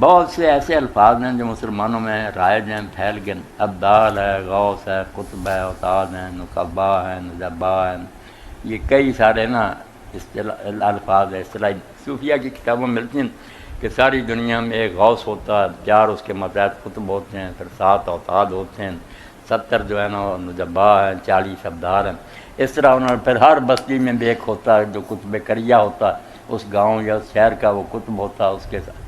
بہت سے ایسے الفاظ ہیں جو مسلمانوں میں رائج ہیں، پھیل گئے، ابدال ہے، غوث ہے، قطب ہے، اوتاد ہیں، نقبا ہیں، نجبا ہیں، یہ کئی سارے نا الفاظ ہے اصطلاحی صوفیہ کی کتابوں میں ملتی ہیں کہ ساری دنیا میں ایک غوث ہوتا ہے، 4 اس کے ماتحت قطب ہوتے ہیں، پھر 7 اوتاد ہوتے ہیں، 70 جو ہے نا وہ نجبا ہیں، 40 ابدال ہیں. اس طرح انہوں نے پھر ہر بستی میں بھی ایک ہوتا ہے جو قطب کریہ ہوتا ہے، اس گاؤں یا اس شہر کا وہ قطب ہوتا ہے، اس کے ساتھ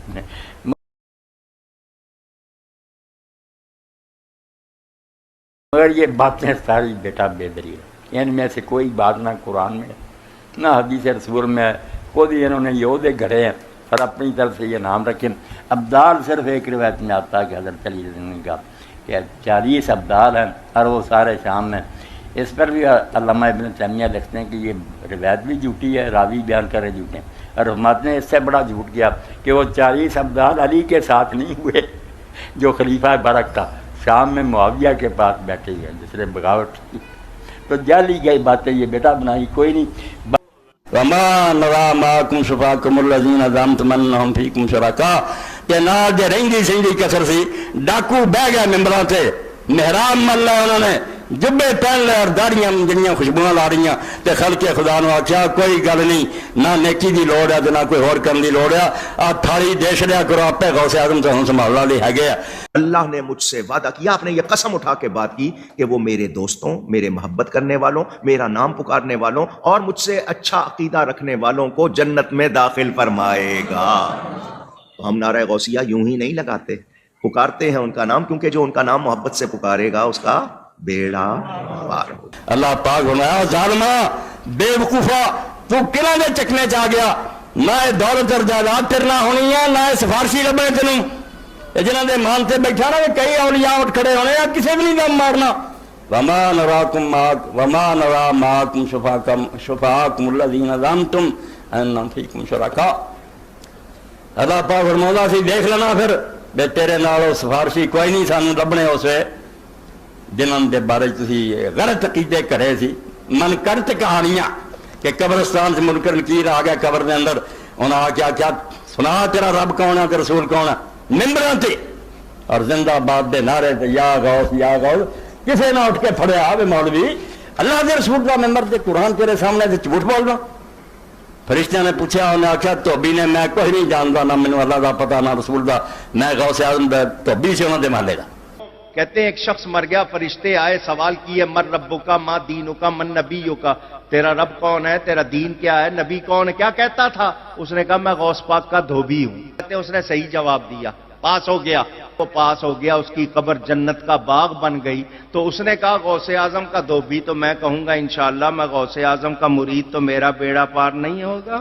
مگر یہ باتیں ساری بیٹا بے دلیل، ان میں سے کوئی بات نہ قرآن میں نہ حدیث رسول میں. خود ہی انہوں نے یہ عہدے گھڑے ہیں اور اپنی طرف سے یہ نام رکھے. ابدال صرف ایک روایت میں آتا ہے کہ حضرت علی رضی اللہ عنہ کا کہ 40 ابدال ہیں اور وہ سارے شام میں. اس پر بھی علامہ ابن تیمیہ لکھتے ہیں کہ یہ روایت بھی جھوٹی ہے، راوی بیان کر رہے جھوٹے ہیں. اور حکومت نے اس سے بڑا جھوٹ کیا کہ وہ 40 ابدال علی کے ساتھ نہیں ہوئے جو خلیفہ برک تھا، شام میں معاویہ کے پاس بیٹھے ہوئے جس نے بغاوت کی. تو جالی گئی باتیں یہ بیٹا بنائی کوئی نہیں. وما نرا معکم شفاکم الذین زعمتم انہم فیکم شرکاء کہ نال دے رہندی سہندی کسر سی ڈاکو بہ گئے ممبراں تے، محراب مل لے انہوں نے، جبے پہن لے اور داڑیاں جنیاں خوشبوئاں لا رہیاں تے خلق خدا نو آکھیا کوئی گل نہیں، نہ نیکی دی لوڑ ہے تے نہ کوئی ہور کرن دی لوڑ ہے، آ تھالی دے چھڑیا کرو آپے غوث اعظم تو ہن سنبھال لے ہے. اللہ نے مجھ سے وعدہ کیا، آپ نے یہ قسم اٹھا کے بات کی کہ وہ میرے دوستوں، میرے محبت کرنے والوں، میرا نام پکارنے والوں اور مجھ سے اچھا عقیدہ رکھنے والوں کو جنت میں داخل فرمائے گا. تو ہم نعرہ غوثیہ یوں ہی نہیں لگاتے، پکارتے ہیں ان کا نام، کیونکہ جو ان کا نام محبت سے پکارے گا اس کا بیڑا پار ہو. اللہ پاک فرمایا ظالما بے وقوفا تو کہاں دے چکنے چ آ گیا، نہ دولت اور جائیداد تیرنا ہونی ہے، نہ سفارشی لبنے تینوں جنہاں دے مان تے بیٹھا نا کہ کئی اولیاء اٹھ کھڑے ہونے یا کسی بھی نہیں دم مارنا. وما نرا معکم شفاءکم الذین زعمتم انہم فیکم شرکاء. اللہ پاک فرماؤندا سی دیکھ لینا پھر بے تیرے نال سفارشی کوئی نہیں سانوں لبنے اس وے جنہاں دے بارے تسی غلط عقیدے کرے سی، من کرت کہانیاں کہ قبرستان سے منکر نکیر آ گیا قبر دے اندر، انہاں آ کیا سنا تیرا رب کون ہے تے رسول کون ہے ممبراں تے، اور زندہ باد دے نعرے تے یا غوث یا غوث. کسے نہ اٹھ کے پھڑیا آوے مولوی اللہ دے رسول دا ممبر تے قرآن تیرے سامنے تے جھوٹ بولنا. فرشتیاں نے پوچھا، انہیں آخیا دھوبی نے میں کوئی نہیں جانتا، نہ مینوں اللہ دا پتہ نہ رسول دا، میں غوث اعظم دا دھوبی سے انہاں دے محلے دا. کہتے ہیں ایک شخص مر گیا، فرشتے آئے سوال کیے من ربوں کا ماں دینوں کا من نبیوں کا، تیرا رب کون ہے، تیرا دین کیا ہے، نبی کون ہے، کیا کہتا تھا؟ اس نے کہا میں غوث پاک کا دھوبی ہوں. کہتے اس نے صحیح جواب دیا، پاس ہو گیا. وہ پاس ہو گیا، اس کی قبر جنت کا باغ بن گئی. تو اس نے کہا غوث اعظم کا دھوبی تو میں کہوں گا انشاءاللہ میں غوث اعظم کا مرید تو میرا بیڑا پار نہیں ہوگا.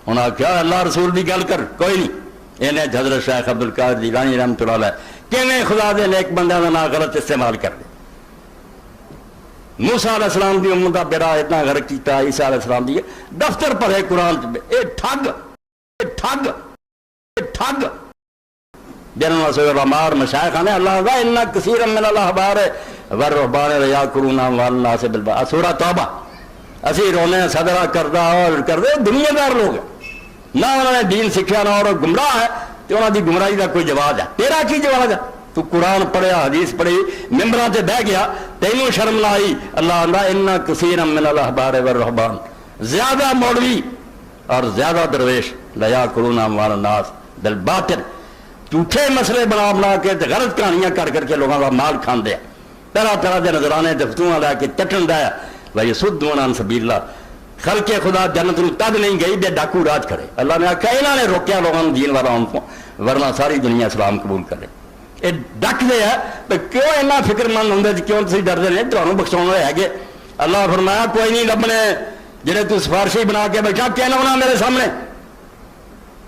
انہاں کیا اللہ رسول دی گل کر کوئی نہیں. انہیں حضرت شیخ عبدالقادر جیلانی رحمۃ اللہ علیہ کیویں خدا دے نیک بندیاں دا نام غلط استعمال کر دے. موسیٰ علیہ السلام دی امت دا بیڑا اتنا غرق کیتا، عیسیٰ علیہ السلام دی دفتر پڑھے قرآن اے ٹھگ جنہوں نے رمار مشایخ نے اللہ دا انہ کثیر من الاحبار والرہبان یاکلون اموال الناس بالباطل. سورہ توبہ. اسی رونے صدرہ کردہ اور کردے دنیا دار لوگ نہ انہوں نے دین سکھیا نہ اور گمراہ ہے تو انہوں دی گمراہی دا کوئی جواز ہے. تیرا کی جواز ہے؟ تو قرآن پڑھیا، حدیث پڑھی، ممبراں تے بہ گیا، تینوں شرم نہ آئی. اللہ اندہ انہ کثیر من الاحبار والرہبان، زیادہ مولوی اور زیادہ درویش لیاکلون اموال الناس بالباطل، جھوٹے مسئلے بنا کے غلط کہانیاں کر کے لوگوں کا مال کھاندے، طرح طرح کے نظرانے دفتوں لے کے چٹن دیا وَيَصُدُّونَ عَن سَبِيلِ اللَّهِ. خلق خدا جنت نو تد نہیں گئی دے ڈاکو راج کرے. اللہ نے آخیا انہوں نے روکیا لوگوں دین والا ان کو، ورنہ ساری دنیا اسلام قبول کرے. یہ ڈک دے ہے تو کیوں اینا فکر مند ہوں، کیوں تھی ڈردے نہیں تمہیں بخشاؤ ہے گے. اللہ فرمایا کوئی نہیں لبنے جڑے تو سفارشی بنا کے بیٹھا کہنا ہونا میرے سامنے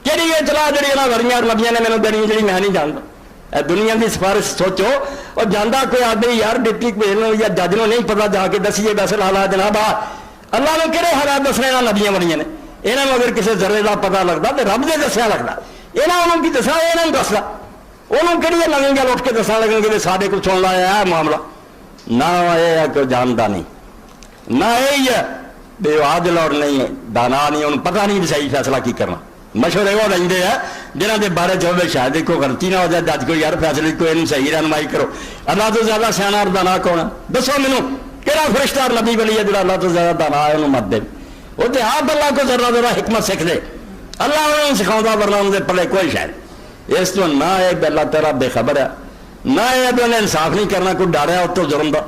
کہڑی اطلاع جڑی انہاں وریاں نبیاں نے مینوں دینی جڑی میں نہیں جانتا. دنیا کی سفارش سوچو اور جانا کوئی آدمی یار ڈپٹی کمیشنر یا جج نو نہیں پتا جا کے دسیے دس لالا جناب اللہ نے کہڑے حالات دسنے یہاں نبیاں بڑیاں نے. یہاں اگر کسی ذرے کا پتا لگتا تو رب نے دسیا لگتا. یہاں کی دسا یہاں دستا انہوں کہڑی نویں گل اٹھ کے دسا لگے کہ سارے کو سن لایا ہے معاملہ. نہ یہ ہے کہ جانتا نہیں، نہ یہی ہے بے عادل اور نہیں دانا نہیں، انہوں پتہ نہیں بھی صحیح فیصلہ کی کرنا. مشورے وہ لیں جنہوں کے بارے چاہے شاید کوئی غلطی نہ ہو جائے جج کو یار فیصلے کوئی انہوں صحیح رہنمائی کرو. اللہ تو زیادہ سیاح اور دانا کون ہے؟ دسو مینو کہڑا فرشتہ اور نبی ولی ہے جو اللہ تو زیادہ دانا ہے انہوں مت دے. وہ تو آپ اللہ کو ذرا ذرا حکمت سکھ دے, اللہ انہوں سکھاؤں ورنہ ان کے پلے کوئی شاید. اس تو نہ ہے اللہ تعالیٰ بے خبر ہے, نہ ہے بھی انہیں انصاف نہیں کرنا, کوئی ڈر ہے اس تو جرم کا.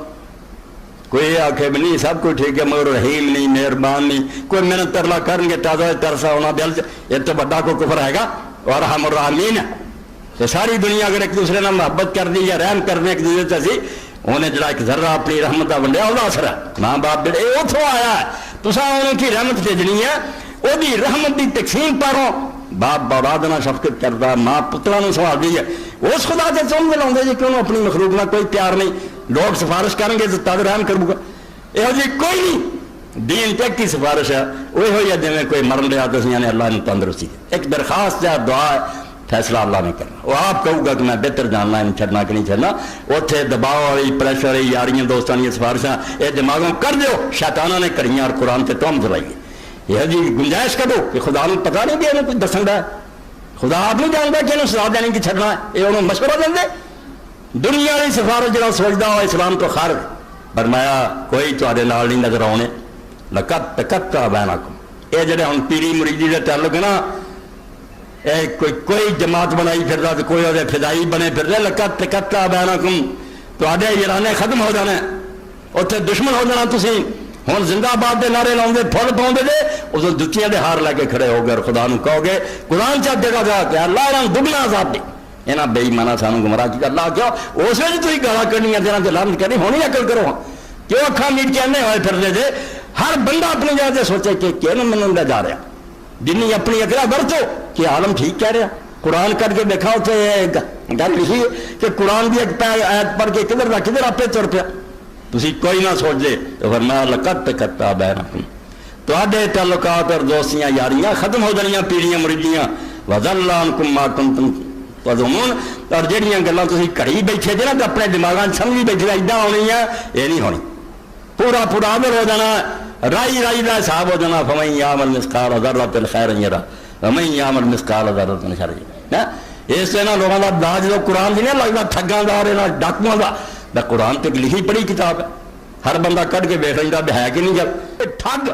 کوئی آخے بھی نہیں سب کوئی ٹھیک ہے مگر رحیم نہیں مہربان نہیں, کوئی محنت ترلا کریں گے تازہ ترسا ہونا دل سے, یہ تو بڑا کوئی کفر ہے گا. اور ہم الرحمین ہے تو ساری دنیا اگر ایک دوسرے نے محبت کر دی یا رحم کرنے ایک دوسرے سے انہیں جڑا ایک ذرہ اپنی رحمت کا ونڈیا وہ اثر ہے. ماں باپ جڑے اتوں آیا ہے تو انہوں کی رحمت بھیجنی ہے, وہ رحمت کی تقسیم پاروں باپ اولاد نہ شفقت کرتا, ماں پترا سنبھال دی ہے. اس خدا سے سمجھ لاؤں جی کہ انہوں اپنی مخلوق نہ کوئی پیار نہیں, لوگ سفارش کریں گے تو تد رحم کروں گا. یہ جی کوئی نہیں, دین تک کی سفارش ہے وہی ہوئی ہے جی کوئی مرن لیا تو نے اللہ نے تندرستی ایک درخواست ہے دعا ہے, فیصلہ اللہ نے کرنا. وہ آپ کہوں گا کہ میں بہتر جاننا نہیں چھڑنا کہ نہیں چھڑنا, اتنے دباؤ والی پریشر والی یاریاں دوستانی سفارشاں یہ دماغوں کر دیو شیطانہ نے کریاں اور قرآن سے تم چلائیے. یہ جی گنجائش کرو کہ خدا نے پتا نہیں کہ انہیں کچھ دسن ہے, خدا آپ نہیں جانتا کہ انہوں سزا دینی کی چھڑنا ہے, یہ انہوں مشورہ دیں دے. دنیا کی سفارش جڑا سوچتا ہو اسلام تو خارج. فرمایا کوئی تے نال نہیں نظر آنے لقد تقطع بینکم. یہ جڑے ہوں پیری مریدی کے تعلق ہے نا, کوئی جماعت بنائی پھرتا تو کوئی وہ فدائی بنے پھرتے. لقد تقطع بینکم, تے یارانے ختم ہو جانے, اتنے دشمن ہو جانا. تھی ہوں زندہ باد کے نعرے لاؤ فل پاؤں دے اس جتیاں دے ہار لے کے کھڑے ہو گئے اور خدا نو کہو گے قرآن چاہ جگہ جا کے اللہ انہوں دگنا عذاب دے. یہاں بے ایمانہ سانو گمراہ کی اللہ کیوں اس وجہ تھی گالا کرنی ہے جنہوں سے لانت کرنی ہونی عقل کرو. کیوں اکھاں میٹ کے انے ہوئے پھرتے تھے. ہر بندہ اپنی جگہ سے سوچے کہ کیوں منہ جا رہا, جنہیں اپنی اکلا برتو کہ عالم ٹھیک کہہ رہا. قرآن کر کے دیکھا اتنے گل لکھی کہ قرآن کی ایک آیت پڑھ کے کدھر نہ کدھر آپ تر پیا. تھی کوئی نہ سوچ دے تو فرمایا لقد تقطع بینکم, تواڈے تعلقات اور دوستیاں یاریاں ختم ہو جانیاں پیڑیاں مریدیاں. وضل عنکم ما کنتم تظنون, اور جہاں گلاں تسی گھڑی بیٹھے جے نا تو اپنے دماغاں سمجھی بیٹھے ادا ہونی ہے, یہ نہیں ہونی. پورا پورا عمل ہو جانا, رائی رائی کا حساب ہو جانا. فمن یعمل مثقال ذرۃ خیرا یرہ ومن یعمل مثقال ذرۃ شرا یرہ. اس سے لوگوں کا داج جو قرآن نہیں لگتا ٹھگاں کا اور ڈاکواں کا, قرآن تک لکھی پڑھی کتاب ہے. ہر بندہ کٹ کے دیکھ لینا ہے کہ نہیں. جب ٹھگ